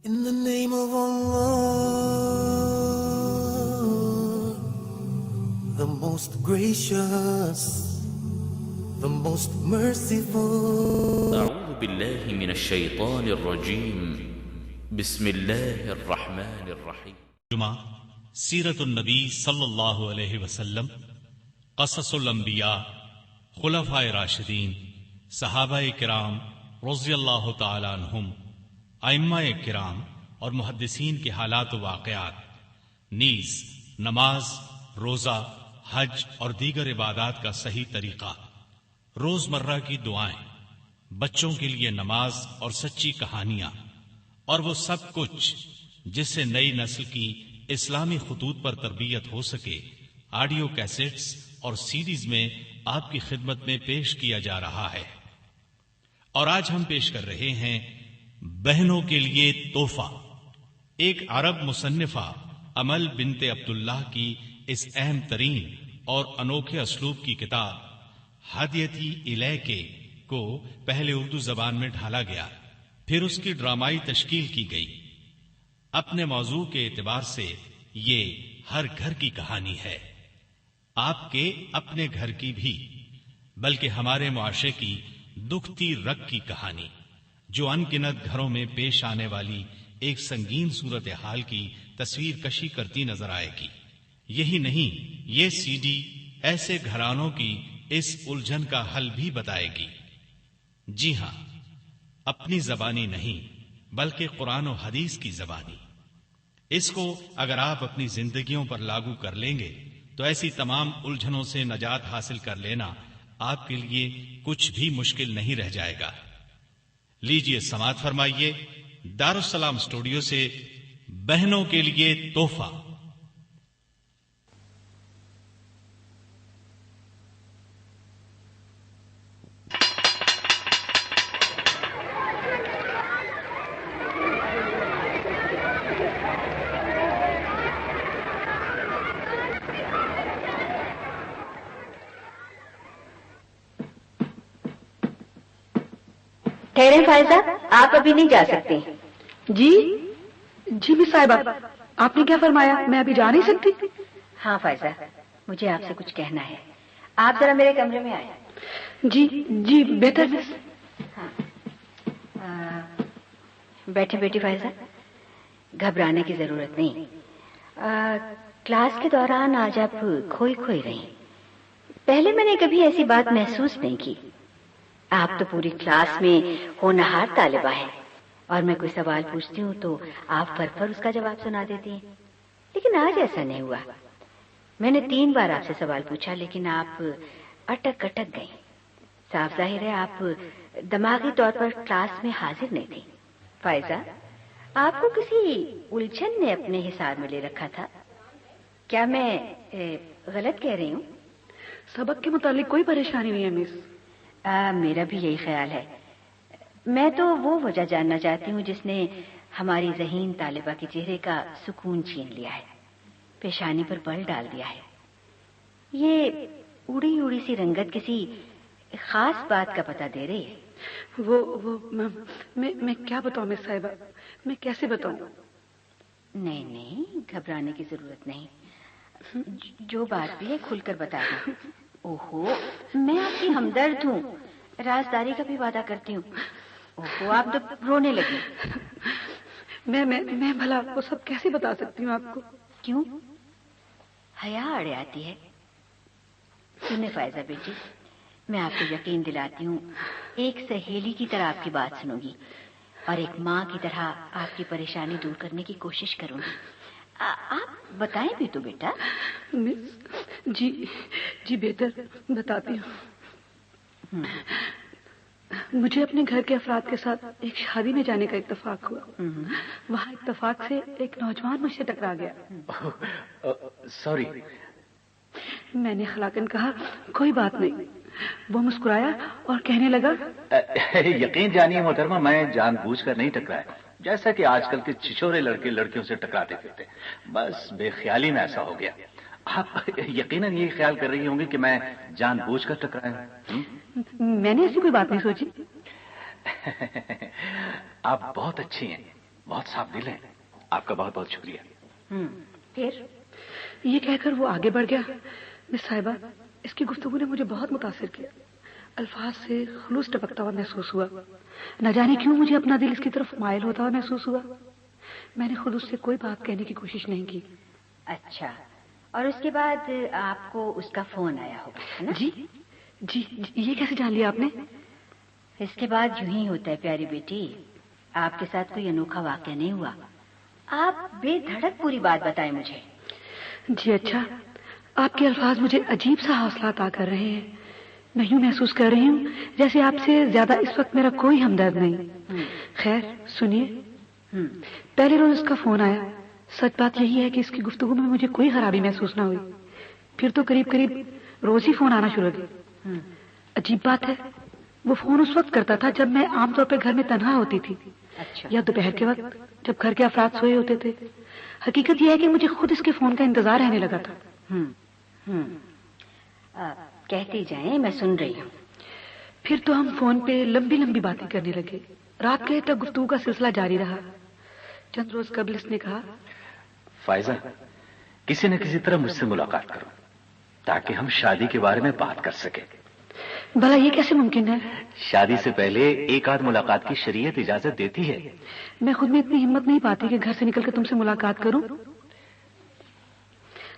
In the name of Allah, the most gracious, the most merciful. أعوذ بالله من الشيطان الرجيم. بسم الله الرحمن الرحيم. جمعہ سیرت النبی صلی اللہ علیہ وسلم، قصص الانبیاء، خلفائے راشدین، صحابہ کرام رضی اللہ تعالی عنہم، ائمہ کرام اور محدثین کے حالات و واقعات، نیز نماز، روزہ، حج اور دیگر عبادات کا صحیح طریقہ، روزمرہ کی دعائیں، بچوں کے لیے نماز اور سچی کہانیاں، اور وہ سب کچھ جس سے نئی نسل کی اسلامی خطوط پر تربیت ہو سکے، آڈیو کیسٹس اور سیڈیز میں آپ کی خدمت میں پیش کیا جا رہا ہے۔ اور آج ہم پیش کر رہے ہیں بہنوں کے لیے تحفہ، ایک عرب مصنفہ امل بنت عبداللہ کی اس اہم ترین اور انوکھے اسلوب کی کتاب ہدیتی الیک کو پہلے اردو زبان میں ڈھالا گیا، پھر اس کی ڈرامائی تشکیل کی گئی۔ اپنے موضوع کے اعتبار سے یہ ہر گھر کی کہانی ہے، آپ کے اپنے گھر کی بھی، بلکہ ہمارے معاشرے کی دکھتی رگ کی کہانی، جو ان گنت گھروں میں پیش آنے والی ایک سنگین صورتحال کی تصویر کشی کرتی نظر آئے گی۔ یہی نہیں، یہ سی ڈی ایسے گھرانوں کی اس الجھن کا حل بھی بتائے گی۔ جی ہاں، اپنی زبانی نہیں بلکہ قرآن و حدیث کی زبانی۔ اس کو اگر آپ اپنی زندگیوں پر لاگو کر لیں گے تو ایسی تمام الجھنوں سے نجات حاصل کر لینا آپ کے لیے کچھ بھی مشکل نہیں رہ جائے گا۔ لیجئے سماعت فرمائیے دارالسلام اسٹوڈیو سے بہنوں کے لیے تحفہ۔ ٹھہریں فائزہ، آپ ابھی نہیں جا سکتے۔ جی بھی صاحبہ، آپ نے کیا فرمایا؟ میں ابھی جا نہیں سکتی؟ ہاں فائزہ، مجھے آپ سے کچھ کہنا ہے، آپ ذرا میرے کمرے میں آئیں۔ جی بہتر۔ ہاں بیٹھے بیٹھی فائزہ، گھبرانے کی ضرورت نہیں۔ کلاس کے دوران آج آپ کھوئی رہی، پہلے میں نے کبھی ایسی بات محسوس نہیں کی۔ آپ تو پوری کلاس میں ہونہار طالبہ ہیں، اور میں کوئی سوال پوچھتی ہوں تو آپ پر اس کا جواب سنا دیتی ہیں، لیکن آج ایسا نہیں ہوا۔ میں نے 3 بار آپ سے سوال پوچھا لیکن آپ اٹک گئیں۔ صاف ظاہر ہے آپ دماغی طور پر کلاس میں حاضر نہیں تھی۔ فائزہ، آپ کو کسی الجھن نے اپنے حصار میں لے رکھا تھا، کیا میں غلط کہہ رہی ہوں؟ سبق کے متعلق کوئی پریشانی نہیں ہے مس۔ میرا بھی یہی خیال ہے۔ میں تو وہ وجہ جاننا چاہتی ہوں جس نے ہماری ذہین طالبہ کے چہرے کا سکون چھین لیا ہے، پیشانی پر بل ڈال دیا ہے۔ یہ اڑی سی رنگت کسی خاص بات کا پتہ دے رہی ہے۔ وہ میں کیا بتاؤں مس صاحبہ، میں کیسے بتاؤں؟ نہیں، گھبرانے کی ضرورت نہیں، جو بات بھی ہے کھل کر بتا دیں۔ اوہو، میں آپ کی ہمدرد ہوں، رازداری کا بھی وعدہ کرتی ہوں۔ اوہو، آپ تو رونے لگی۔ میں بھلا وہ سب کیسے بتا سکتی ہوں آپ کو؟ کیوں؟ حیا اڑے آتی ہے؟ سنیں فائزہ بیٹی، میں آپ کو یقین دلاتی ہوں، ایک سہیلی کی طرح آپ کی بات سنوں گی اور ایک ماں کی طرح آپ کی پریشانی دور کرنے کی کوشش کروں گی۔ آپ بتائیں بھی تو بیٹا۔ جی بہتر، بتاتی ہوں۔ مجھے اپنے گھر کے افراد کے ساتھ ایک شادی میں جانے کا اتفاق ہوا۔ وہاں اتفاق سے ایک نوجوان مجھ سے ٹکرا گیا۔ سوری۔ میں نے خلاقن کہا کوئی بات نہیں۔ وہ مسکرایا اور کہنے لگا، یقین جانیے محترمہ، میں جان بوجھ کر نہیں ٹکرایا، جیسا کہ آج کل کے چھچورے لڑکے لڑکیوں سے ٹکراتے پھرتے، بس بے خیالی میں ایسا ہو گیا۔ آپ یقیناً یہ خیال کر رہی ہوں گی کہ میں جان بوجھ کر ٹکرایا ہوں۔ میں نے ایسی کوئی بات نہیں سوچی۔ آپ بہت اچھی ہیں، بہت صاف دل ہیں. آپ کا بہت بہت شکریہ. پھر یہ کہہ کر وہ آگے بڑھ گیا. مس صاحبہ، اس کی گفتگو نے مجھے بہت متاثر کیا. الفاظ سے خلوص ٹپکتا ہوا محسوس ہوا. نہ جانے کیوں مجھے اپنا دل اس کی طرف مائل ہوتا ہوا محسوس ہوا. میں نے خود اس سے کوئی بات کہنے کی کوشش نہیں کی. اچھا، اور اس کے بعد آپ کو اس کا فون آیا ہوگا، ہے نا؟ جی جی، یہ کیسے جان لیا آپ نے؟ اس کے بعد یوں ہی ہوتا ہے پیاری بیٹی. آپ کے ساتھ کوئی انوکھا واقعہ نہیں ہوا. آپ بے دھڑک پوری بات بتائیں مجھے. جی اچھا، آپ کے الفاظ مجھے عجیب سا حوصلہ عطا کر رہے ہیں. میں یوں محسوس کر رہی ہوں جیسے آپ سے زیادہ اس وقت میرا کوئی ہمدرد نہیں. خیر سنیے، پہلے روز اس کا فون آیا. سچ بات یہی ہے کہ اس کی گفتگو میں مجھے کوئی خرابی محسوس نہ ہوئی. پھر تو قریب قریب روز ہی فون آنا شروع ہو گیا. عجیب بات ہے، وہ فون اس وقت کرتا تھا جب میں عام طور پہ گھر میں تنہا ہوتی تھی، یا دوپہر کے وقت جب گھر کے افراد سوئے ہوتے تھے. حقیقت یہ ہے کہ مجھے خود اس کے فون کا انتظار رہنے لگا تھا. کہتی جائیں، میں سن رہی ہوں. پھر تو ہم فون پہ لمبی لمبی باتیں کرنے لگے. رات گئے تک گفتگو کا سلسلہ جاری رہا. چند روز قبل اس نے کہا، فائزہ، کسی نہ کسی طرح مجھ سے ملاقات کرو تاکہ ہم شادی کے بارے میں بات کر سکیں. بھلا یہ کیسے ممکن ہے؟ شادی سے پہلے ایک آدھ ملاقات کی شریعت اجازت دیتی ہے. میں خود میں اتنی ہمت نہیں پاتی کہ گھر سے نکل کر تم سے ملاقات کروں.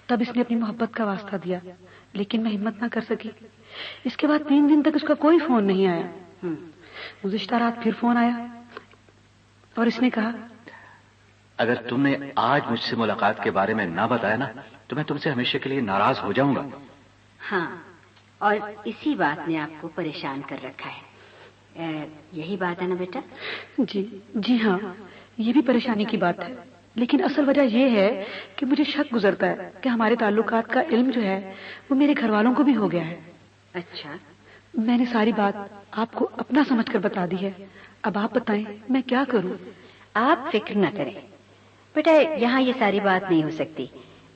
تب اس نے اپنی محبت کا واسطہ دیا، لیکن میں ہمت نہ کر سکی. اس کے بعد 3 دن تک اس کا کوئی فون نہیں آیا. گزشتہ رات پھر فون آیا اور اس نے کہا، اگر تم نے آج مجھ سے ملاقات کے بارے میں نہ بتایا نا تو میں تم سے ہمیشہ کے لیے ناراض ہو جاؤں گا. ہاں، اور اسی بات نے آپ کو پریشان کر رکھا ہے. یہی بات ہے نا بیٹا؟ جی ہاں، یہ بھی پریشانی کی بات ہے. لیکن اصل وجہ یہ ہے کہ مجھے شک گزرتا ہے کہ ہمارے تعلقات کا علم جو ہے وہ میرے گھر والوں کو بھی ہو گیا ہے. اچھا، میں نے ساری بات آپ کو اپنا سمجھ کر بتا دی ہے. اب آپ بتائیں میں کیا کروں؟ آپ فکر نہ کریں بیٹا، یہاں یہ ساری بات نہیں ہو سکتی.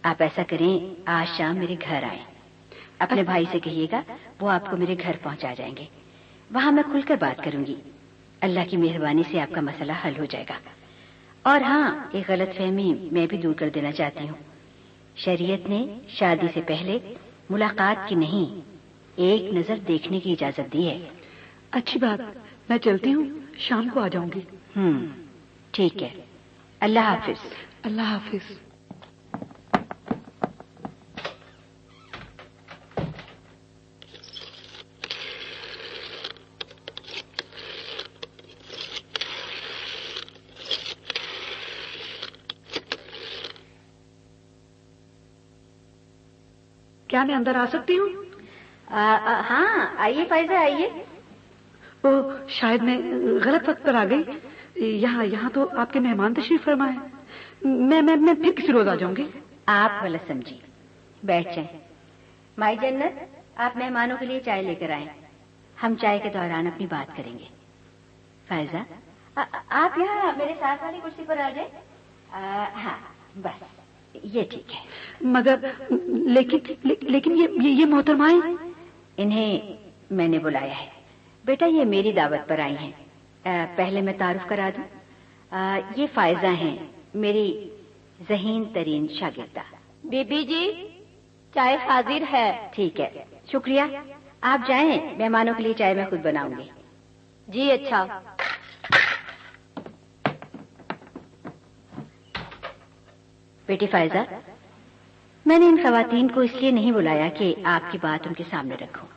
آپ ایسا کریں، آج شام میرے گھر آئیں. اپنے بھائی سے کہیے گا، وہ آپ کو میرے گھر پہنچا جائیں گے. وہاں میں کھل کر بات کروں گی. اللہ کی مہربانی سے آپ کا مسئلہ حل ہو جائے گا. اور ہاں، ایک غلط فہمی میں بھی دور کر دینا چاہتی ہوں. شریعت نے شادی سے پہلے ملاقات کی نہیں، ایک نظر دیکھنے کی اجازت دی ہے. اچھی بات، میں چلتی ہوں، شام کو آ جاؤں گی. ٹھیک ہے، اللہ حافظ. اللہ حافظ. کیا میں اندر آ سکتی ہوں؟ ہاں آئیے فائزہ، آئیے. شاید میں غلط وقت پر آ گئی. یہاں تو آپ کے مہمان تشریف فرما ہے. میں پھر کسی روز آ جاؤں گی. آپ غلط سمجھی. بیٹھ جائیں. مائی جنت، آپ مہمانوں کے لیے چائے لے کر آئیں. ہم چائے کے دوران اپنی بات کریں گے. فائزہ، آپ یہاں میرے ساتھ والی کرسی پر آ جائیں. ہاں بس یہ ٹھیک ہے. مگر لیکن یہ محترمائیں، انہیں میں نے بلایا ہے. بیٹا یہ میری دعوت پر آئی ہیں. پہلے میں تعارف کرا دوں. یہ فائزہ ہیں، میری ذہین ترین شاگردہ. بی بی جی، چائے حاضر ہے. ٹھیک ہے، شکریہ. آپ جائیں، مہمانوں کے لیے چائے میں خود بناؤں گی. جی اچھا. بیٹی فائزہ، میں نے ان خواتین کو اس لیے نہیں بلایا کہ آپ کی بات ان کے سامنے رکھوں،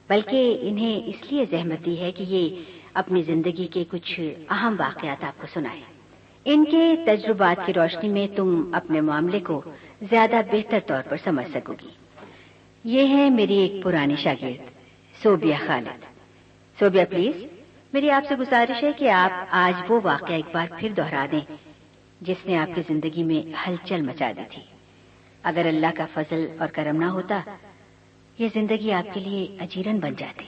بلکہ انہیں اس لیے زحمت دی ہے کہ یہ اپنی زندگی کے کچھ اہم واقعات آپ کو سنائیں. ان کے تجربات کی روشنی میں تم اپنے معاملے کو زیادہ بہتر طور پر سمجھ سکو گی. یہ ہے میری ایک پرانی شاگرد صوبیہ خالد. صوبیہ پلیز، میری آپ سے گزارش ہے کہ آپ آج وہ واقعہ ایک بار پھر دہرا دیں جس نے آپ کی زندگی میں ہلچل مچا دی تھی. اگر اللہ کا فضل اور کرم نہ ہوتا، یہ زندگی آپ کے لیے اجیرن بن جاتی.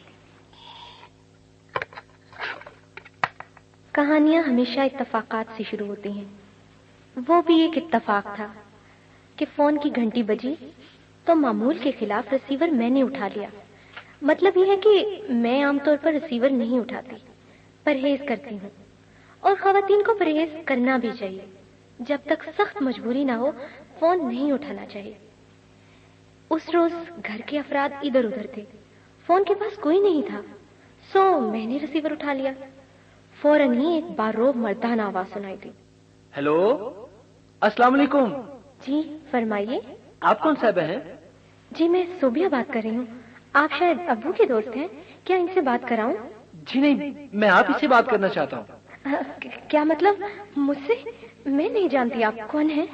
کہانیاں ہمیشہ اتفاقات سے شروع ہوتی ہیں. وہ بھی ایک اتفاق تھا کہ فون کی گھنٹی بجی تو معمول کے خلاف ریسیور میں نے اٹھا لیا. مطلب یہ ہے کہ میں عام طور پر ریسیور نہیں اٹھاتی، پرہیز کرتی ہوں. اور خواتین کو پرہیز کرنا بھی چاہیے. جب تک سخت مجبوری نہ ہو فون نہیں اٹھانا چاہیے. اس روز گھر کے افراد ادھر ادھر تھے، فون کے پاس کوئی نہیں تھا، سو میں نے ریسیور اٹھا لیا. فوراً ہی ایک باروب مردانہ آواز سنائی دی. ہیلو، السلام علیکم. جی فرمائیے. آپ کون صاحبہ ہیں؟ جی میں صوبیہ بات کر رہی ہوں. آپ شاید ابو کے دوست ہیں، کیا ان سے بات کراؤں؟ جی نہیں، میں آپ ہی سے بات کرنا چاہتا ہوں. کیا مطلب مجھ سے؟ میں نہیں جانتی آپ کون ہیں.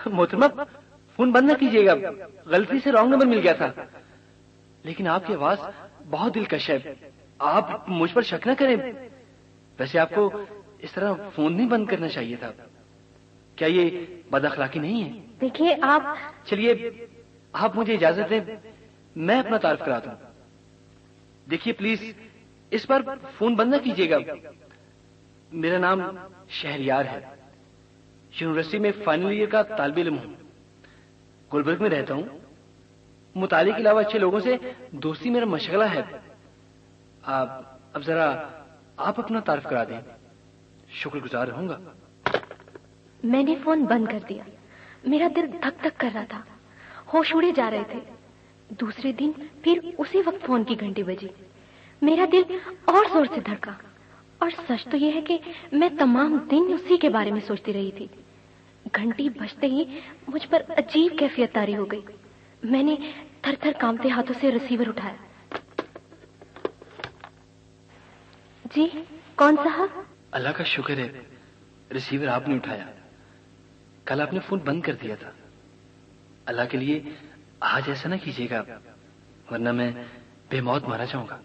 محترمہ فون بند نہ کیجیے گا، غلطی سے رانگ نمبر مل گیا تھا. لیکن آپ کی آواز بہت دلکش ہے، آپ مجھ پر شک نہ کریں. ویسے آپ کو اس طرح فون نہیں بند کرنا چاہیے تھا. کیا یہ بد اخلاقی نہیں ہے؟ دیکھیے آپ. چلیے آپ مجھے اجازت دیں، میں اپنا تعارف کرا دوں. دیکھیے پلیز اس بار فون بند نہ کیجیے گا. میرا نام شہریار ہے، یونیورسٹی میں فائنل ایئر کا طالب علم ہوں، گلبرگ میں رہتا ہوں. مطالعے کے علاوہ اچھے لوگوں سے دوستی میرا مشغلہ ہے. اب ذرا آپ اپنا تعارف کرا دیں، شکر گزار رہوں گا. میں نے فون بند کر دیا. میرا دل دھک دھک کر رہا تھا، ہوش اڑے جا رہے تھے. دوسرے دن پھر اسی وقت فون کی گھنٹی بجی. میرا دل اور زور سے دھڑکا. اور سچ تو یہ ہے کہ میں تمام دن اسی کے بارے میں سوچتی رہی تھی. گھنٹی بجتے ہی مجھ پر عجیب کیفیت طاری ہو گئی. میں نے تھر تھر کانپتے ہاتھوں سے ریسیور اٹھایا. جی کون صاحب؟ اللہ کا شکر ہے ریسیور آپ نے اٹھایا. کل آپ نے فون بند کر دیا تھا. اللہ کے لیے آج ایسا نہ کیجیے گا، ورنہ میں بے موت مارا جاؤں گا.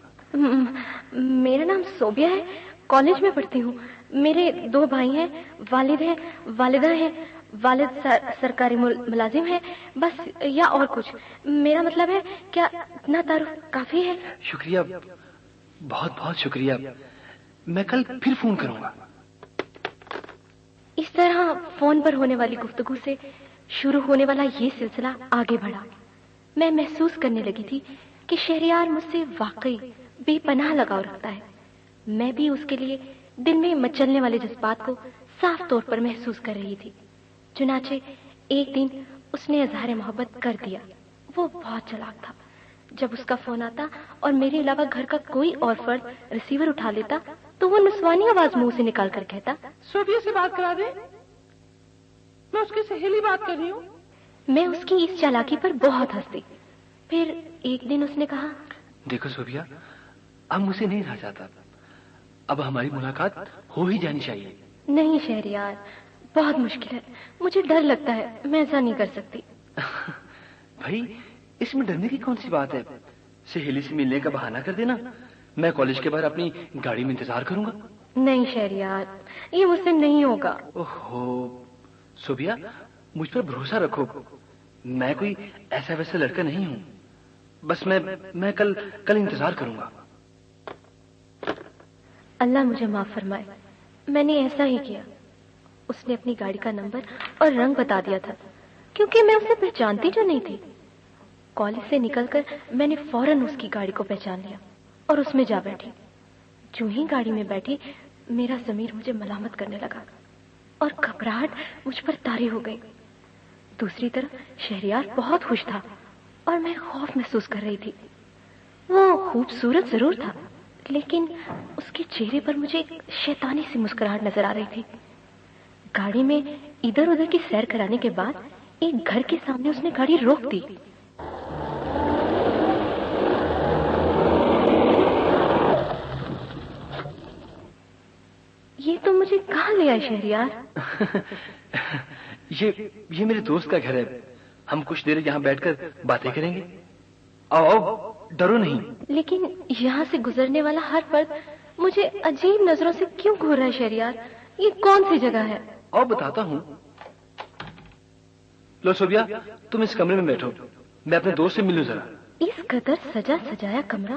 میرا نام صوبیہ ہے، کالج میں پڑھتی ہوں. میرے 2 بھائی ہیں، والد ہیں، والدہ ہیں. والد سرکاری ملازم ہے، بس یا اور کچھ. میرا مطلب ہے کیا اتنا تعارف کافی ہے؟ شکریہ، بہت بہت شکریہ. میں کل پھر فون کروں گا. اس طرح فون پر ہونے والی گفتگو سے شروع ہونے والا یہ سلسلہ آگے بڑھا. میں محسوس کرنے لگی تھی کہ شہریار مجھ سے واقعی بے پناہ لگاؤ رکھتا ہے. میں بھی اس کے لیے دل میں مچلنے والے جذبات کو صاف طور پر محسوس کر رہی تھی. چنانچہ ایک دن اس نے اظہار محبت کر دیا. وہ بہت چلاک تھا. جب اس کا فون آتا اور میرے علاوہ گھر کا کوئی اور فرد ریسیور اٹھا لیتا تو وہ نسوانی آواز منہ سے نکال کر کہتا، صوبیہ سے بات کرا دیں، میں اس کی سہیلی بات کر رہی ہوں. میں اس کی اس چالاکی پر بہت ہنستی. پھر ایک دن اس نے کہا، دیکھو صوبیہ، اب مجھ سے نہیں رہا جاتا. اب ہماری ملاقات ہو ہی جانی چاہیے. نہیں شہریار، بہت مشکل ہے. مجھے ڈر لگتا ہے، میں ایسا نہیں کر سکتی. بھائی اس میں ڈرنے کی کون سی بات ہے؟ سہیلی سے ملنے کا بہانہ کر دینا. میں کالج کے باہر اپنی گاڑی میں انتظار کروں گا. نہیں شہریار، یہ مجھ سے نہیں ہوگا. اوہو صوبیہ، مجھ پر بھروسہ رکھو. میں کوئی ایسا ویسا لڑکا نہیں ہوں. بس میں کل انتظار کروں گا. اللہ مجھے معاف فرمائے. میں نے ایسا ہی کیا. اس نے اپنی گاڑی کا نمبر اور رنگ بتا دیا تھا، کیونکہ میں اسے پہچانتی جو نہیں تھی. کالج سے نکل کر میں نے فوراً اس کی گاڑی کو پہچان لیا اور اس میں جا بیٹھی. جو ہی گاڑی میں بیٹھی میرا ضمیر مجھے ملامت کرنے لگا اور گھبراہٹ مجھ پر طاری ہو گئی. دوسری طرف شہریار بہت خوش تھا اور میں خوف محسوس کر رہی تھی. وہ خوبصورت ضرور تھا، لیکن اس کے چہرے پر مجھے ایک شیطانی سی مسکراہٹ نظر آ رہی تھی. گاڑی میں ادھر ادھر کی سیر کرانے کے بعد ایک گھر کے سامنے اس نے گاڑی روک دی. یہ تو مجھے کہاں لے آئے شہریار؟ یہ میرے دوست کا گھر ہے. ہم کچھ دیر یہاں بیٹھ کر باتیں کریں گے. آؤ، ڈرو نہیں. لیکن یہاں سے گزرنے والا ہر فرد مجھے عجیب نظروں سے کیوں گھور رہا ہے شہریار؟ یہ کون سی جگہ ہے؟ اور بتاتا ہوں. لو صوبیہ، تم اس کمرے میں بیٹھو، میں اپنے دوست سے ملوں ذرا. اس قدر سجا سجایا کمرہ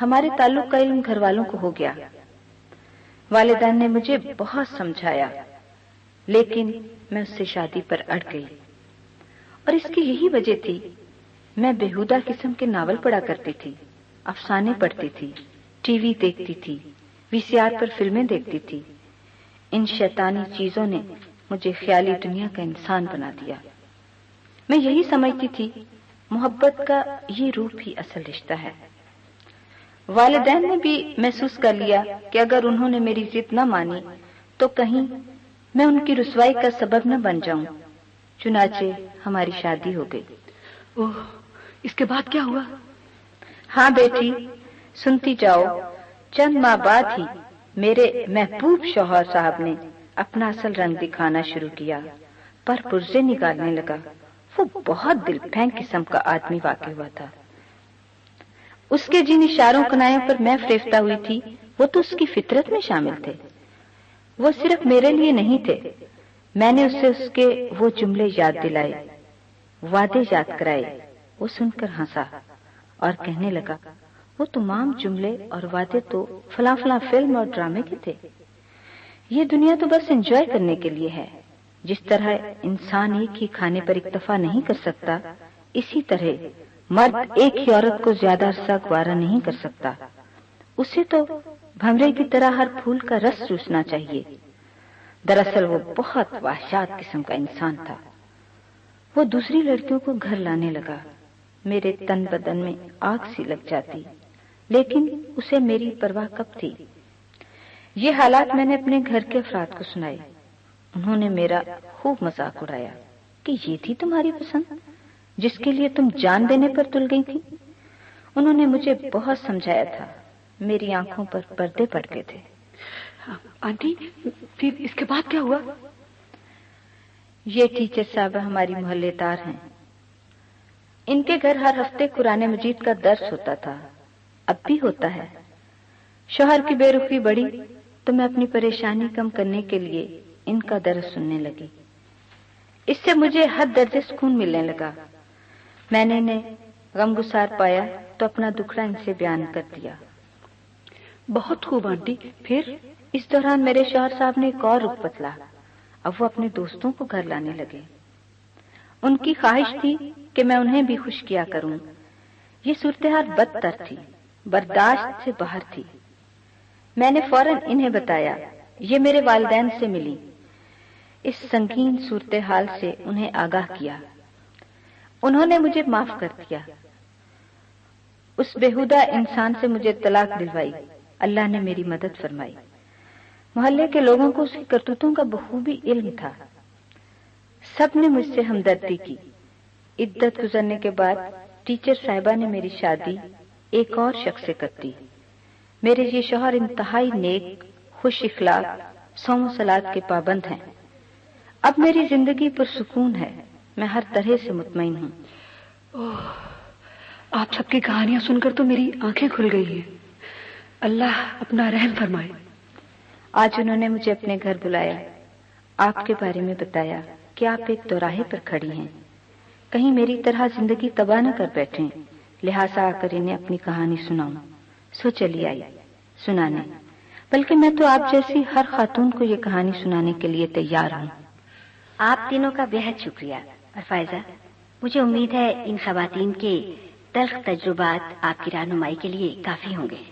ہمارے تعلق کا علم گھر والوں کو ہو گیا۔ والدین نے مجھے بہت سمجھایا، لیکن میں اس سے شادی پر اڑ گئی، اور اس کی یہی وجہ تھی۔ میں بےہودہ قسم کے ناول پڑھا کرتی تھی، افسانے پڑھتی تھی، ٹی وی دیکھتی تھی، وی سی آر پر فلمیں دیکھتی تھی۔ ان شیطانی چیزوں نے مجھے خیالی دنیا کا انسان بنا دیا۔ میں یہی سمجھتی تھی محبت کا یہ روپ ہی اصل رشتہ ہے۔ والدین نے بھی محسوس کر لیا کہ اگر انہوں نے میری ضد نہ مانی تو کہیں میں ان کی رسوائی کا سبب نہ بن جاؤں۔ چنانچہ ہماری شادی ہو گئی۔ اوہ، اس کے بعد کیا ہوا؟ ہاں بیٹی، سنتی جاؤ۔ چند ماہ بعد ہی میرے محبوب شوہر صاحب نے اپنا اصل رنگ دکھانا شروع کیا، پر پرزے نکالنے لگا۔ وہ بہت دل پھینک قسم کا آدمی واقع ہوا تھا۔ اس کے جن اشاروں کنایوں پر میں فریفتہ ہوئی تھی وہ تو اس کی فطرت میں شامل تھے۔ وہ صرف میرے لیے نہیں تھے، میں نے اسے اس کے وہ جملے یاد دلائے، وعدے یاد کرائے۔ وہ سن کر ہنسا اور کہنے لگا، وہ تمام جملے اور وعدے تو فلاں فلاں فلم اور ڈرامے کے تھے۔ یہ دنیا تو بس انجوائے کرنے کے لیے ہے۔ جس طرح انسان ایک ہی کھانے پر اکتفا نہیں کر سکتا، اسی طرح مرد ایک ہی عورت کو زیادہ عرصہ گوارا نہیں کر سکتا۔ اسے تو بھنورے کی طرح ہر پھول کا رس چوسنا چاہیے۔ دراصل وہ بہت وحشیات قسم کا انسان تھا۔ وہ دوسری لڑکیوں کو گھر لانے لگا۔ میرے تن بدن میں آگ سی لگ جاتی، لیکن اسے میری پرواہ کب تھی۔ یہ حالات میں نے اپنے گھر کے افراد کو سنائے۔ انہوں نے میرا خوب مذاق اڑایا کہ یہ تھی تمہاری پسند جس کے لیے تم جان دینے پر تل گئی تھی۔ انہوں نے مجھے بہت سمجھایا تھا، میری آنکھوں پر پردے پڑ گئے تھے۔ آنٹی، پھر اس کے بعد کیا ہوا؟ یہ ٹیچر صاحب ہماری محلے دار ہیں۔ ان کے گھر ہر ہفتے قرآن مجید کا درس ہوتا تھا، اب بھی ہوتا ہے۔ شوہر کی بے رخی بڑھی تو میں اپنی پریشانی کم کرنے کے لیے ان کا درس سننے لگی۔ اس سے مجھے حد درجے سکون ملنے لگا۔ میں نے انہیں غمگسار پایا تو اپنا دکھڑا ان سے بیان کر دیا۔ بہت خوب آنٹی، پھر؟ اس دوران میرے شوہر صاحب نے ایک اور رخ بدلا۔ اب وہ اپنے دوستوں کو گھر لانے لگے۔ ان کی خواہش تھی کہ میں انہیں بھی خوش کیا کروں۔ یہ صورتحال بدتر تھی، برداشت سے باہر تھی۔ میں نے فوراً انہیں بتایا، یہ میرے والدین سے ملی۔ اس سنگین صورتحال سے انہیں آگاہ کیا۔ انہوں نے مجھے معاف کر دیا۔ اس بےہودہ انسان سے مجھے طلاق دلوائی۔ اللہ نے میری مدد فرمائی۔ محلے کے لوگوں کو اس کی کرتوتوں کا بخوبی علم تھا۔ سب نے مجھ سے ہمدردی کی۔ عدت گزرنے کے بعد ٹیچر صاحبہ نے میری شادی ایک اور شخص سے کر دی۔ میرے یہ شوہر انتہائی نیک، خوش اخلاق، صوم و صلات کے پابند ہیں۔ اب میری زندگی پرسکون ہے، میں ہر طرح سے مطمئن ہوں۔ آپ سب کی کہانیاں سن کر تو میری آنکھیں کھل گئی ہیں۔ اللہ اپنا رحم فرمائے۔ آج انہوں نے مجھے اپنے گھر بلایا، آپ کے بارے میں بتایا کہ آپ ایک دوراہے پر کھڑی ہیں، کہیں میری طرح زندگی تباہ نہ کر بیٹھیں، لہٰذا آ کر انہیں اپنی کہانی سناؤں۔ سو چلی آئی سنانے، بلکہ میں تو آپ جیسی ہر خاتون کو یہ کہانی سنانے کے لیے تیار ہوں۔ آپ تینوں کا بہت شکریہ۔ اور فائزہ، مجھے امید ہے ان خواتین کے تلخ تجربات آپ کی رہنمائی کے لیے کافی ہوں گے۔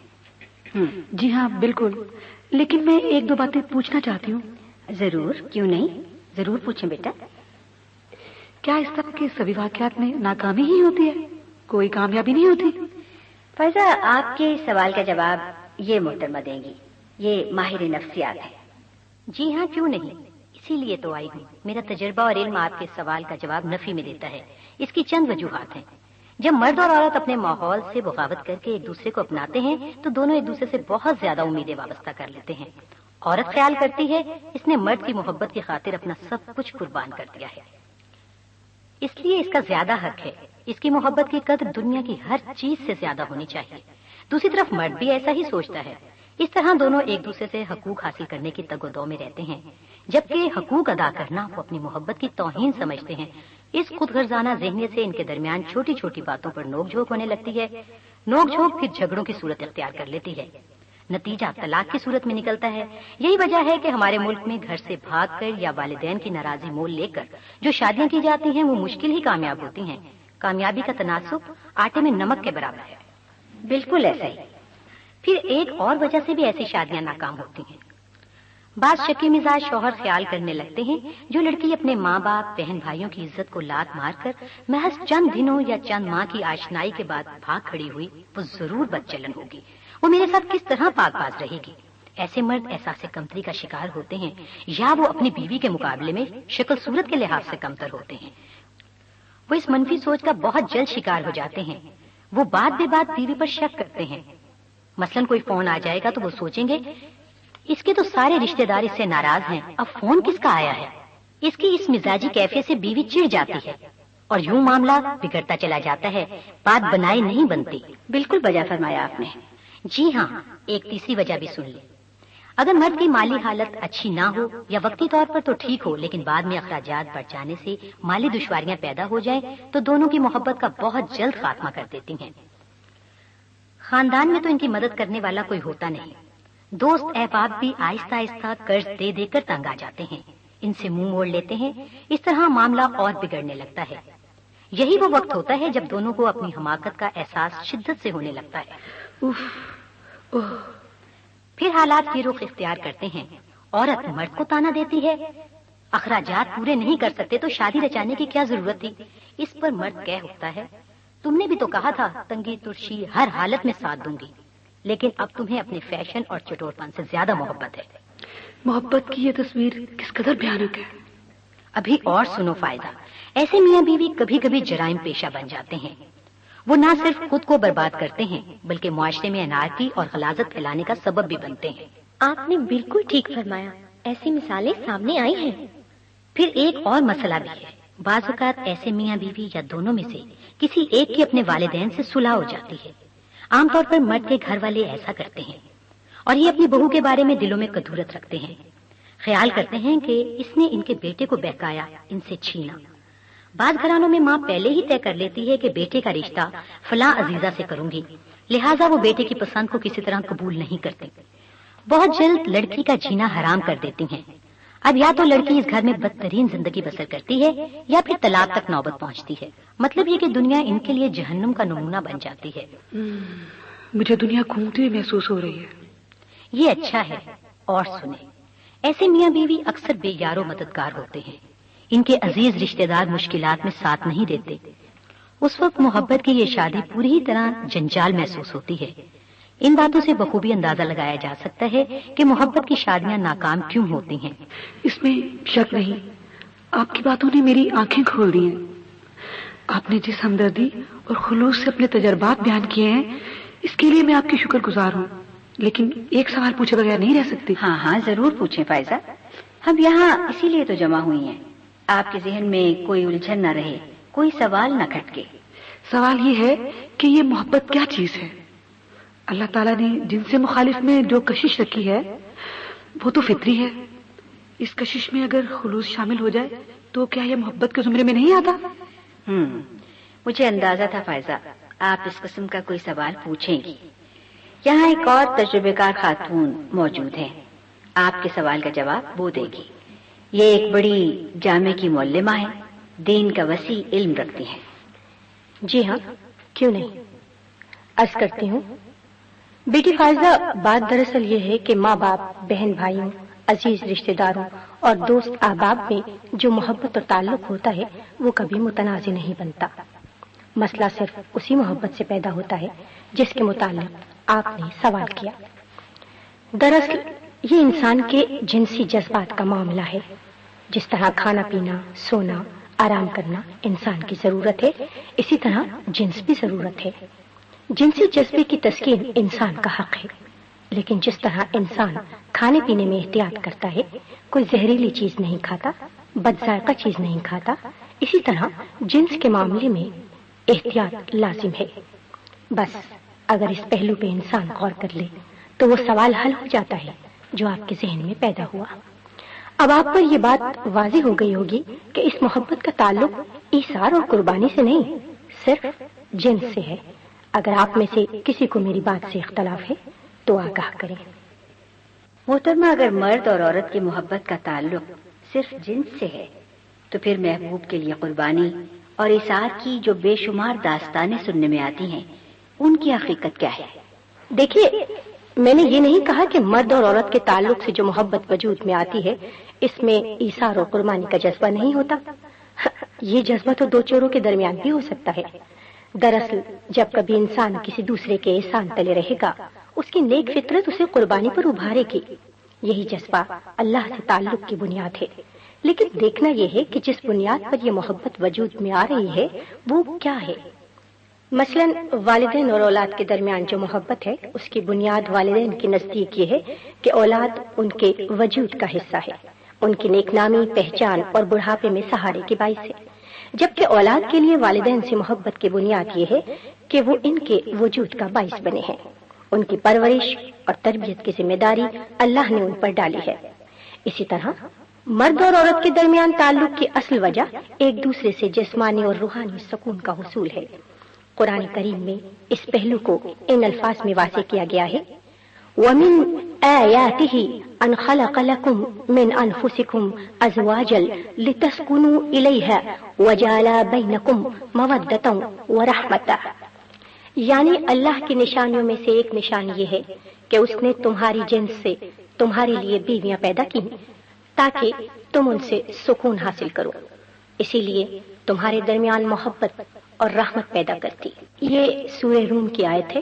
جی ہاں، بالکل، لیکن میں ایک دو باتیں پوچھنا چاہتی ہوں۔ ضرور، کیوں نہیں، ضرور پوچھیں بیٹا۔ کیا اس طرح کے سبھی واقعات میں ناکامی ہی ہوتی ہے، کوئی کامیابی نہیں ہوتی؟ فائزہ، آپ کے سوال کا جواب یہ محترمہ دیں گی، یہ ماہر نفسیات ہے۔ جی ہاں، کیوں نہیں، اسی لیے تو آئی ہوں۔ میرا تجربہ اور علم آپ کے سوال کا جواب نفی میں دیتا ہے۔ اس کی چند وجوہات ہیں۔ جب مرد اور عورت اپنے ماحول سے بغاوت کر کے ایک دوسرے کو اپناتے ہیں تو دونوں ایک دوسرے سے بہت زیادہ امیدیں وابستہ کر لیتے ہیں۔ عورت خیال کرتی ہے اس نے مرد کی محبت کی خاطر اپنا سب کچھ قربان کر دیا ہے، اس لیے اس کا زیادہ حق ہے۔ اس کی محبت کی قدر دنیا کی ہر چیز سے زیادہ ہونی چاہیے۔ دوسری طرف مرد بھی ایسا ہی سوچتا ہے۔ اس طرح دونوں ایک دوسرے سے حقوق حاصل کرنے کی تگ و دو میں رہتے ہیں، جبکہ حقوق ادا کرنا وہ اپنی محبت کی توہین سمجھتے ہیں۔ اس خود غرضانہ ذہنیت سے ان کے درمیان چھوٹی چھوٹی باتوں پر نوک جھوک ہونے لگتی ہے۔ نوک جھوک پھر جھگڑوں کی صورت اختیار کر لیتی ہے، نتیجہ طلاق کی صورت میں نکلتا ہے۔ یہی وجہ ہے کہ ہمارے ملک میں گھر سے بھاگ کر یا والدین کی ناراضی مول لے کر جو شادیاں کی جاتی ہیں وہ مشکل ہی کامیاب ہوتی ہیں۔ کامیابی کا تناسب آٹے میں نمک کے برابر ہے۔ بالکل ایسا ہی۔ پھر ایک اور وجہ سے بھی ایسی شادیاں ناکام ہوتی ہیں۔ بعض شکی مزاج شوہر خیال کرنے لگتے ہیں جو لڑکی اپنے ماں باپ بہن بھائیوں کی عزت کو لات مار کر محض چند دنوں یا چند ماہ کی آشنائی کے بعد بھاگ کھڑی ہوئی وہ ضرور بدچلن ہوگی، وہ میرے ساتھ کس طرح پاک باز رہے گی۔ ایسے مرد احساس کمتری کا شکار ہوتے ہیں یا وہ اپنی بیوی کے مقابلے میں شکل صورت کے لحاظ سے کمتر ہوتے ہیں۔ وہ اس منفی سوچ کا بہت جلد شکار ہو جاتے ہیں۔ وہ بات بے بات بیوی پر شک کرتے ہیں۔ مثلاً کوئی فون آ جائے گا تو وہ سوچیں گے اس کے تو سارے رشتہ دار اس سے ناراض ہیں، اب فون کس کا آیا ہے۔ اس کی اس مزاجی کیفیت سے بیوی چڑ جاتی ہے اور یوں معاملہ بگڑتا چلا جاتا ہے، بات بنائے نہیں بنتی۔ بالکل بجا فرمایا آپ نے۔ جی ہاں، ایک تیسری وجہ بھی سن لیں۔ اگر مرد کی مالی حالت اچھی نہ ہو یا وقتی طور پر تو ٹھیک ہو لیکن بعد میں اخراجات بڑھ جانے سے مالی دشواریاں پیدا ہو جائیں تو دونوں کی محبت کا بہت جلد خاتمہ کر دیتی ہیں۔ خاندان میں تو ان کی مدد کرنے والا کوئی ہوتا نہیں، دوست احباب بھی آہستہ آہستہ قرض دے دے کر تنگ آ جاتے ہیں، ان سے منہ موڑ لیتے ہیں۔ اس طرح معاملہ اور بگڑنے لگتا ہے۔ یہی وہ وقت ہوتا ہے جب دونوں کو اپنی حماقت کا احساس شدت سے ہونے لگتا ہے۔ پھر حالات کی رخ اختیار کرتے ہیں۔ عورت مرد کو تانا دیتی ہے، اخراجات پورے نہیں کر سکتے تو شادی رچانے کی کیا ضرورت تھی۔ اس پر مرد کہہ اٹھتا ہے تم نے بھی تو کہا تھا تنگی ترشی ہر حالت میں ساتھ دوں گی، لیکن اب تمہیں اپنے فیشن اور چٹور پن سے زیادہ محبت ہے۔ محبت کی یہ تصویر کس قدر بھیانک ہے۔ ابھی اور سنو فائدہ۔ ایسے میاں بیوی کبھی کبھی جرائم پیشہ بن جاتے ہیں۔ وہ نہ صرف خود کو برباد کرتے ہیں بلکہ معاشرے میں انارکی اور غلاظت پھیلانے کا سبب بھی بنتے ہیں۔ آپ نے بالکل ٹھیک فرمایا، ایسی مثالیں سامنے آئی ہیں۔ پھر ایک اور مسئلہ بھی ہے، بعض اوقات ایسے میاں بیوی یا دونوں میں سے کسی ایک کی اپنے والدین سے صلح ہو جاتی ہے۔ عام طور پر مرد کے گھر والے ایسا کرتے ہیں اور یہ اپنی بہو کے بارے میں دلوں میں کدورت رکھتے ہیں، خیال کرتے ہیں کہ اس نے ان کے بیٹے کو بہکایا، ان سے چھینا۔ بعض گھرانوں میں ماں پہلے ہی طے کر لیتی ہے کہ بیٹے کا رشتہ فلاں عزیزہ سے کروں گی، لہٰذا وہ بیٹے کی پسند کو کسی طرح قبول نہیں کرتے۔ بہت جلد لڑکی کا جینا حرام کر دیتی ہیں۔ اب یا تو لڑکی اس گھر میں بدترین زندگی بسر کرتی ہے یا پھر طلاق تک نوبت پہنچتی ہے۔ مطلب یہ کہ دنیا ان کے لیے جہنم کا نمونہ بن جاتی ہے۔ مجھے دنیا گھومتی ہوئی محسوس ہو رہی ہے۔ یہ اچھا ہے۔ اور سنیں، ایسے میاں بیوی اکثر بے یار و مددگار ہوتے ہیں۔ ان کے عزیز رشتہ دار مشکلات میں ساتھ نہیں دیتے۔ اس وقت محبت کی یہ شادی پوری طرح جنجال محسوس ہوتی ہے۔ ان باتوں سے بخوبی اندازہ لگایا جا سکتا ہے کہ محبت کی شادیاں ناکام کیوں ہوتی ہیں۔ اس میں شک نہیں، آپ کی باتوں نے میری آنکھیں کھول دی ہیں۔ آپ نے جس ہمدردی اور خلوص سے اپنے تجربات بیان کیے ہیں اس کے لیے میں آپ کی شکر گزار ہوں، لیکن ایک سوال پوچھے بغیر نہیں رہ سکتی۔ ہاں ضرور پوچھیں فائزہ، ہم یہاں اسی لیے تو جمع ہوئی ہیں، آپ کے ذہن میں کوئی الجھن نہ رہے، کوئی سوال نہ کھٹکے۔ سوال یہ ہے کہ یہ محبت کیا چیز ہے؟ اللہ تعالیٰ نے جن سے مخالف میں جو کشش رکھی ہے وہ تو فطری ہے، اس کشش میں اگر خلوص شامل ہو جائے تو کیا یہ محبت کے زمرے میں نہیں آتا؟ مجھے اندازہ تھا فائزہ آپ اس قسم کا کوئی سوال پوچھیں گی۔ یہاں ایک اور تجربے کار خاتون موجود ہے، آپ کے سوال کا جواب وہ دے گی۔ یہ ایک بڑی جامع کی معلمہ ہے، دین کا وسیع علم رکھتی ہیں۔ جی ہاں، کیوں نہیں، عرض کرتی ہوں۔ بیٹی فائزہ، بات دراصل یہ ہے کہ ماں باپ، بہن بھائیوں، عزیز رشتہ داروں اور دوست احباب میں جو محبت اور تعلق ہوتا ہے وہ کبھی متنازع نہیں بنتا۔ مسئلہ صرف اسی محبت سے پیدا ہوتا ہے جس کے متعلق آپ نے سوال کیا۔ دراصل یہ انسان کے جنسی جذبات کا معاملہ ہے۔ جس طرح کھانا پینا، سونا، آرام کرنا انسان کی ضرورت ہے، اسی طرح جنس بھی ضرورت ہے۔ جنسی جذبے کی تسکین انسان کا حق ہے، لیکن جس طرح انسان کھانے پینے میں احتیاط کرتا ہے، کوئی زہریلی چیز نہیں کھاتا، بد ذائقہ چیز نہیں کھاتا، اسی طرح جنس کے معاملے میں احتیاط لازم ہے۔ بس اگر اس پہلو پہ انسان غور کر لے تو وہ سوال حل ہو جاتا ہے جو آپ کے ذہن میں پیدا ہوا۔ اب آپ پر یہ بات واضح ہو گئی ہوگی کہ اس محبت کا تعلق ایثار اور قربانی سے نہیں، صرف جنس سے ہے۔ اگر آپ میں سے کسی کو میری بات سے اختلاف ہے تو آگاہ کریں۔ محترمہ، اگر مرد اور عورت کی محبت کا تعلق صرف جنس سے ہے تو پھر محبوب کے لیے قربانی اور ایثار کی جو بے شمار داستانیں سننے میں آتی ہیں، ان کی حقیقت کیا ہے؟ دیکھیے، میں نے یہ نہیں کہا کہ مرد اور عورت کے تعلق سے جو محبت وجود میں آتی ہے اس میں ایثار اور قربانی کا جذبہ نہیں ہوتا۔ یہ جذبہ تو دو چوروں کے درمیان بھی ہو سکتا ہے۔ دراصل جب کبھی انسان کسی دوسرے کے احسان تلے رہے گا، اس کی نیک فطرت اسے قربانی پر ابھارے گی۔ یہی جذبہ اللہ سے تعلق کی بنیاد ہے۔ لیکن دیکھنا یہ ہے کہ جس بنیاد پر یہ محبت وجود میں آ رہی ہے وہ کیا ہے۔ مثلاً والدین اور اولاد کے درمیان جو محبت ہے اس کی بنیاد والدین کے نزدیک یہ ہے کہ اولاد ان کے وجود کا حصہ ہے، ان کی نیک نامی، پہچان اور بڑھاپے میں سہارے کی باعث ہے، جبکہ اولاد کے لیے والدین سے محبت کی بنیاد یہ ہے کہ وہ ان کے وجود کا باعث بنے ہیں۔ ان کی پرورش اور تربیت کی ذمہ داری اللہ نے ان پر ڈالی ہے۔ اسی طرح مرد اور عورت کے درمیان تعلق کی اصل وجہ ایک دوسرے سے جسمانی اور روحانی سکون کا حصول ہے۔ قرآن کریم میں اس پہلو کو ان الفاظ میں واضح کیا گیا ہے، وَمِنْ آيَاتِهِ أَنْ خَلَقَ لَكُم مِّنْ أَنفُسِكُمْ أَزْوَاجًا لِتَسْكُنُوا إِلَيْهَا وَجَعَلَ بَيْنَكُمْ مَوَدَّةً وَرَحْمَةً، یعنی اللہ کی نشانیوں میں سے ایک نشانی یہ ہے کہ اس نے تمہاری جنس سے تمہارے لیے بیویاں پیدا کی تاکہ تم ان سے سکون حاصل کرو، اسی لیے تمہارے درمیان محبت اور رحمت پیدا کرتی۔ یہ سورہ روم کی آیت ہے۔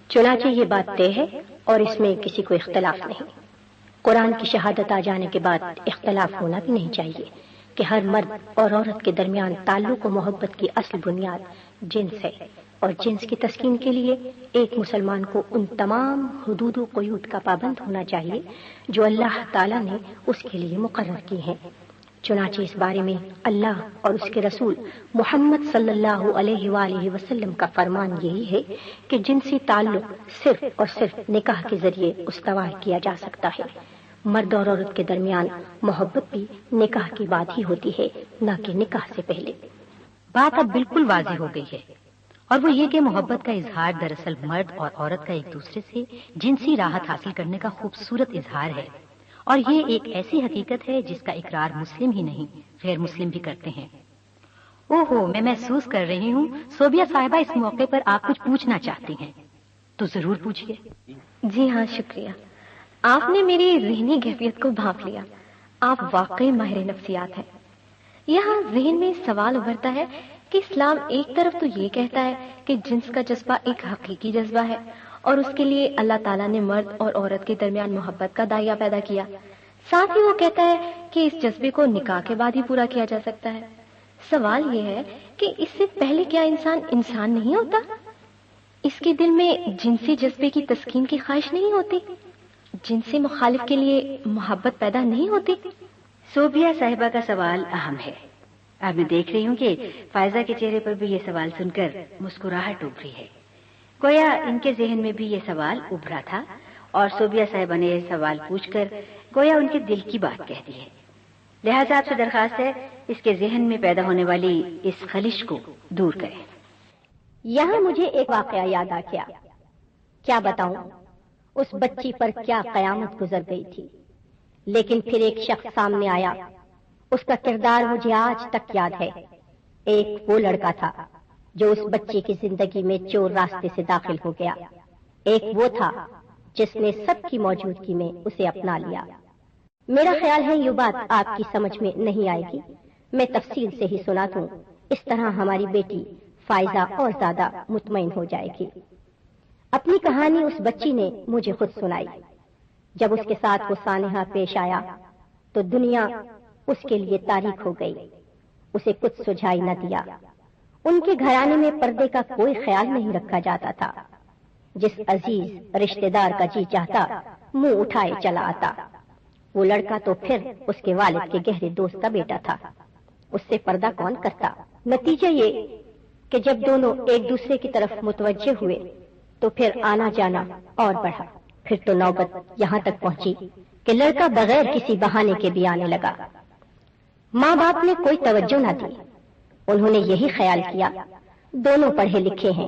چنانچہ یہ بات طے ہے اور اس میں کسی کو اختلاف نہیں۔ قرآن کی شہادت آ جانے کے بعد اختلاف ہونا بھی نہیں چاہیے کہ ہر مرد اور عورت کے درمیان تعلق و محبت کی اصل بنیاد جنس ہے، اور جنس کی تسکین کے لیے ایک مسلمان کو ان تمام حدود و قیود کا پابند ہونا چاہیے جو اللہ تعالیٰ نے اس کے لیے مقرر کی ہیں۔ چنانچہ اس بارے میں اللہ اور اس کے رسول محمد صلی اللہ علیہ وآلہ وسلم کا فرمان یہی ہے کہ جنسی تعلق صرف اور صرف نکاح کے ذریعے استوار کیا جا سکتا ہے۔ مرد اور عورت کے درمیان محبت بھی نکاح کے بعد ہی ہوتی ہے، نہ کہ نکاح سے پہلے۔ بات اب بالکل واضح ہو گئی ہے، اور وہ یہ کہ محبت کا اظہار دراصل مرد اور عورت کا ایک دوسرے سے جنسی راحت حاصل کرنے کا خوبصورت اظہار ہے، اور یہ ایک ایسی حقیقت ہے جس کا اقرار مسلم ہی نہیں غیر مسلم بھی کرتے ہیں۔ اوہو، میں محسوس کر رہی ہوں صوبیہ صاحبہ اس موقع پر آپ کچھ پوچھنا چاہتی ہیں، تو ضرور پوچھیے۔ جی ہاں، شکریہ، آپ نے میری ذہنی کیفیت کو بھانپ لیا۔ آپ واقعی ماہر نفسیات ہیں۔ یہاں ذہن میں سوال ابھرتا ہے کہ اسلام ایک طرف تو یہ کہتا ہے کہ جنس کا جذبہ ایک حقیقی جذبہ ہے اور اس کے لیے اللہ تعالیٰ نے مرد اور عورت کے درمیان محبت کا دائرہ پیدا کیا، ساتھ ہی وہ کہتا ہے کہ اس جذبے کو نکاح کے بعد ہی پورا کیا جا سکتا ہے۔ سوال یہ ہے کہ اس سے پہلے کیا انسان نہیں ہوتا؟ اس کے دل میں جنسی جذبے کی تسکین کی خواہش نہیں ہوتی؟ جنسی مخالف کے لیے محبت پیدا نہیں ہوتی؟ صوبیہ صاحبہ کا سوال اہم ہے۔ اب میں دیکھ رہی ہوں کہ فائزہ کے چہرے پر بھی یہ سوال سن کر مسکراہٹ ابھری ہے، گویا ان کے ذہن میں بھی یہ سوال ابھرا تھا، اور صوبیہ صاحبہ نے یہ سوال پوچھ کر گویا ان کے دل کی بات کہہ دی ہے۔ لہذا آپ سے درخواست ہے اس کے ذہن میں پیدا ہونے والی اس خلش کو دور کریں۔ یہاں مجھے ایک واقعہ یاد آ گیا۔ کیا بتاؤں، اس بچی پر کیا قیامت گزر گئی تھی، لیکن پھر ایک شخص سامنے آیا، اس کا کردار مجھے آج تک یاد ہے۔ ایک وہ لڑکا تھا جو اس بچی کی زندگی میں چور راستے سے داخل ہو گیا، ایک وہ تھا جس نے سب کی موجودگی میں اسے اپنا لیا۔ میرا خیال ہے یہ بات آپ کی سمجھ میں نہیں آئے گی، میں تفصیل سے ہی سنا دوں، اس طرح ہماری بیٹی فائزہ اور زیادہ مطمئن ہو جائے گی۔ اپنی کہانی اس بچی نے مجھے خود سنائی۔ جب اس کے ساتھ وہ سانحہ پیش آیا تو دنیا اس کے لیے تاریک ہو گئی، اسے کچھ سجھائی نہ دیا۔ ان کے گھرانے میں پردے کا کوئی خیال نہیں رکھا جاتا تھا، جس عزیز رشتہ دار کا جی چاہتا منہ اٹھائے چلا آتا۔ وہ لڑکا تو پھر اس کے والد کے گہرے دوست کا بیٹا تھا، اس سے پردہ کون کرتا؟ نتیجہ یہ کہ جب دونوں ایک دوسرے کی طرف متوجہ ہوئے تو پھر آنا جانا اور بڑھا۔ پھر تو نوبت یہاں تک پہنچی کہ لڑکا بغیر کسی بہانے کے بھی آنے لگا۔ ماں باپ نے کوئی توجہ نہ دی، انہوں نے یہی خیال کیا دونوں پڑھے لکھے ہیں،